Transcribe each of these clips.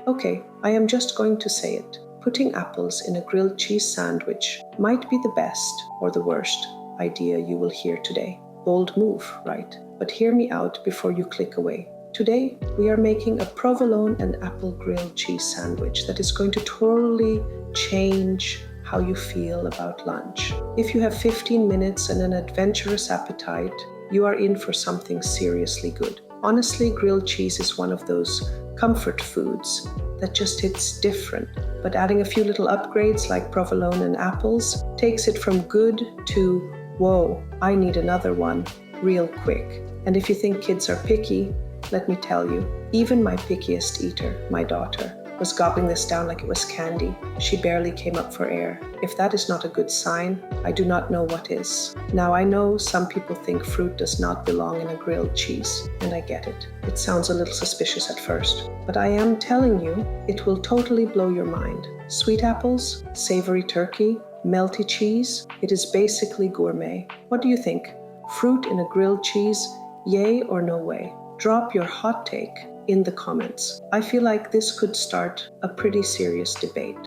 Okay, I am just going to say it. Putting apples in a grilled cheese sandwich might be the best or the worst idea you will hear today. Bold move, right? But hear me out before you click away. Today, we are making a provolone and apple grilled cheese sandwich that is going to totally change how you feel about lunch. If you have 15 minutes and an adventurous appetite, you are in for something seriously good. Honestly, grilled cheese is one of those comfort foods that just hits different, but adding a few little upgrades like provolone and apples takes it from good to, whoa, I need another one, real quick. And if you think kids are picky, let me tell you, even my pickiest eater, my daughter, was gobbling this down like it was candy. She barely came up for air. If that is not a good sign, I do not know what is. Now I know some people think fruit does not belong in a grilled cheese, and I get it. It sounds a little suspicious at first, but I am telling you, it will totally blow your mind. Sweet apples, savory turkey, melty cheese, it is basically gourmet. What do you think? Fruit in a grilled cheese, yay or no way? Drop your hot take in the comments. I feel like this could start a pretty serious debate.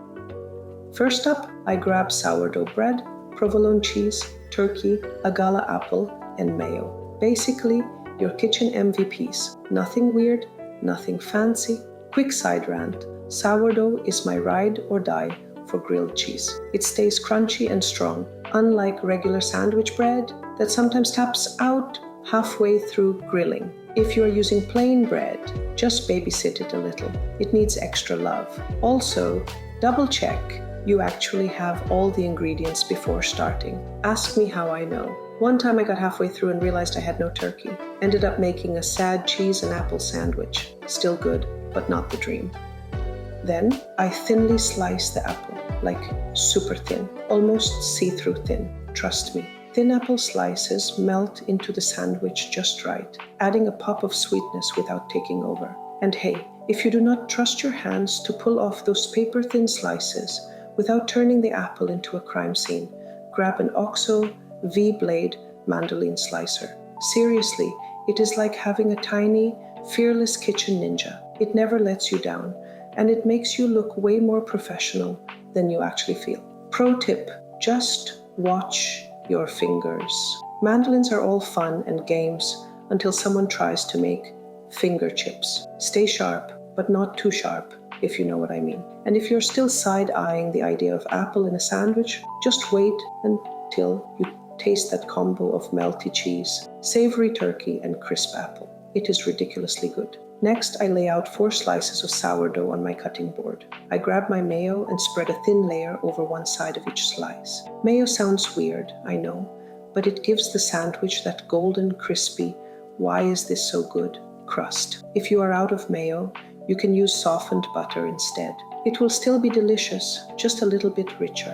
First up, I grab sourdough bread, provolone cheese, turkey, a gala apple, and mayo. Basically, your kitchen MVPs. Nothing weird, nothing fancy. Quick side rant, sourdough is my ride or die for grilled cheese. It stays crunchy and strong, unlike regular sandwich bread that sometimes taps out halfway through grilling. If you are using plain bread, just babysit it a little. It needs extra love. Also, double check you actually have all the ingredients before starting. Ask me how I know. One time I got halfway through and realized I had no turkey. Ended up making a sad cheese and apple sandwich. Still good, but not the dream. Then I thinly slice the apple, like super thin, almost see-through thin, trust me. Thin apple slices melt into the sandwich just right, adding a pop of sweetness without taking over. And hey, if you do not trust your hands to pull off those paper-thin slices without turning the apple into a crime scene, grab an OXO V-blade mandolin slicer. Seriously, it is like having a tiny, fearless kitchen ninja. It never lets you down, and it makes you look way more professional than you actually feel. Pro tip, just watch your fingers. Mandolins are all fun and games until someone tries to make finger chips. Stay sharp, but not too sharp, if you know what I mean. And if you're still side-eyeing the idea of apple in a sandwich, just wait until you taste that combo of melty cheese, savory turkey, and crisp apple. It is ridiculously good. Next, I lay out 4 slices of sourdough on my cutting board. I grab my mayo and spread a thin layer over one side of each slice. Mayo sounds weird, I know, but it gives the sandwich that golden, crispy, why is this so good crust. If you are out of mayo, you can use softened butter instead. It will still be delicious, just a little bit richer.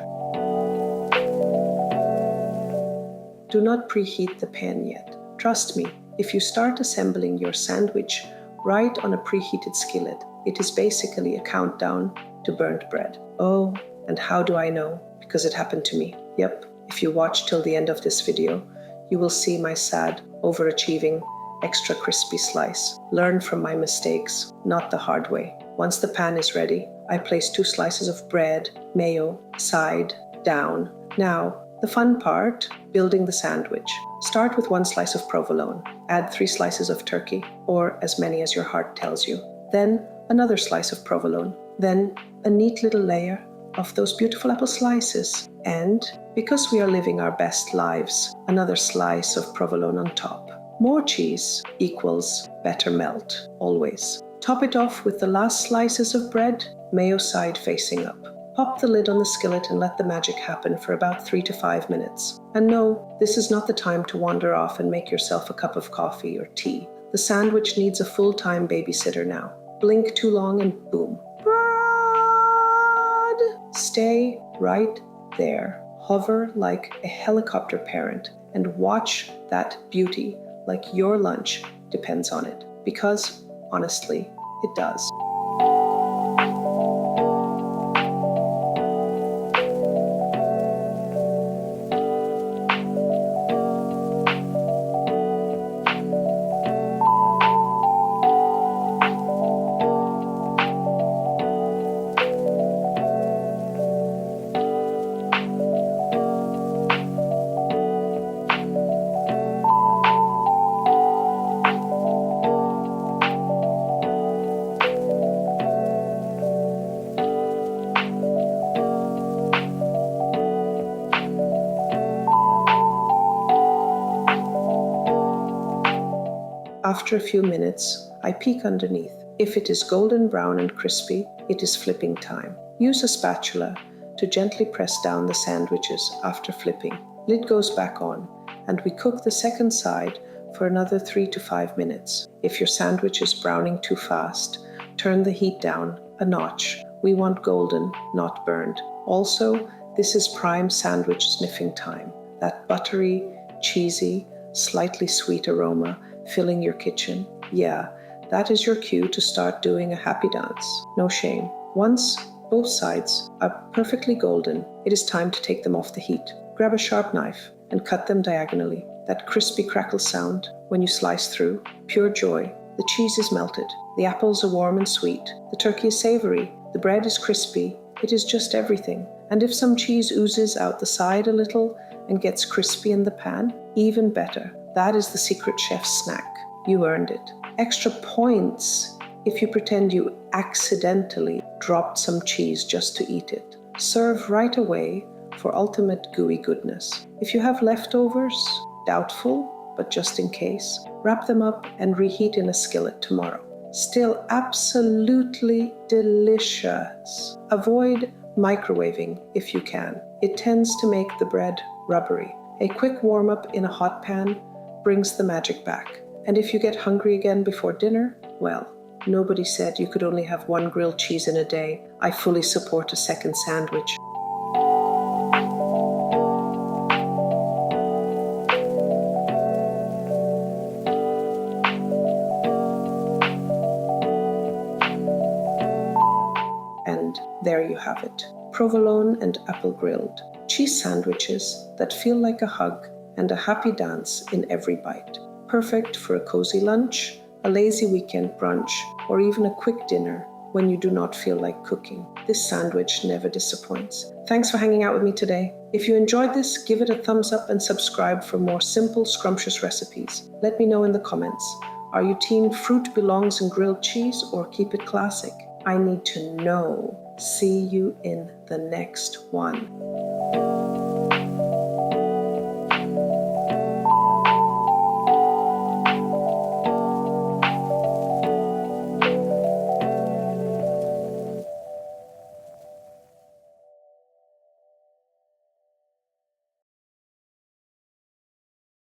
Do not preheat the pan yet. Trust me, if you start assembling your sandwich right on a preheated skillet, it is basically a countdown to burnt bread. Oh, and how do I know? Because it happened to me. Yep, if you watch till the end of this video, you will see my sad, overachieving, extra crispy slice. Learn from my mistakes, not the hard way. Once the pan is ready, I place 2 slices of bread, mayo, side, down. Now, the fun part, building the sandwich. Start with 1 slice of provolone. Add 3 slices of turkey, or as many as your heart tells you. Then another slice of provolone. Then a neat little layer of those beautiful apple slices. And, because we are living our best lives, another slice of provolone on top. More cheese equals better melt, always. Top it off with the last slices of bread, mayo side facing up. Pop the lid on the skillet and let the magic happen for about 3 to 5 minutes. And no, this is not the time to wander off and make yourself a cup of coffee or tea. The sandwich needs a full-time babysitter now. Blink too long and boom. Bread! Stay right there. Hover like a helicopter parent and watch that beauty like your lunch depends on it. Because, honestly, it does. After a few minutes, I peek underneath. If it is golden brown and crispy, it is flipping time. Use a spatula to gently press down the sandwiches after flipping. Lid goes back on, and we cook the second side for another 3 to 5 minutes. If your sandwich is browning too fast, turn the heat down a notch. We want golden, not burned. Also, this is prime sandwich sniffing time. That buttery, cheesy, slightly sweet aroma filling your kitchen. Yeah, that is your cue to start doing a happy dance. No shame. Once both sides are perfectly golden, it is time to take them off the heat. Grab a sharp knife and cut them diagonally. That crispy crackle sound when you slice through, pure joy. The cheese is melted. The apples are warm and sweet. The turkey is savory. The bread is crispy. It is just everything. And if some cheese oozes out the side a little and gets crispy in the pan, even better. That is the secret chef's snack. You earned it. Extra points if you pretend you accidentally dropped some cheese just to eat it. Serve right away for ultimate gooey goodness. If you have leftovers, doubtful, but just in case, wrap them up and reheat in a skillet tomorrow. Still absolutely delicious. Avoid microwaving if you can. It tends to make the bread rubbery. A quick warm-up in a hot pan brings the magic back. And if you get hungry again before dinner, well, nobody said you could only have one grilled cheese in a day. I fully support a second sandwich. And there you have it. Provolone and apple grilled. Cheese sandwiches that feel like a hug and a happy dance in every bite. Perfect for a cozy lunch, a lazy weekend brunch, or even a quick dinner when you do not feel like cooking. This sandwich never disappoints. Thanks for hanging out with me today. If you enjoyed this, give it a thumbs up and subscribe for more simple, scrumptious recipes. Let me know in the comments. Are you team fruit belongs in grilled cheese or keep it classic? I need to know. See you in the next one.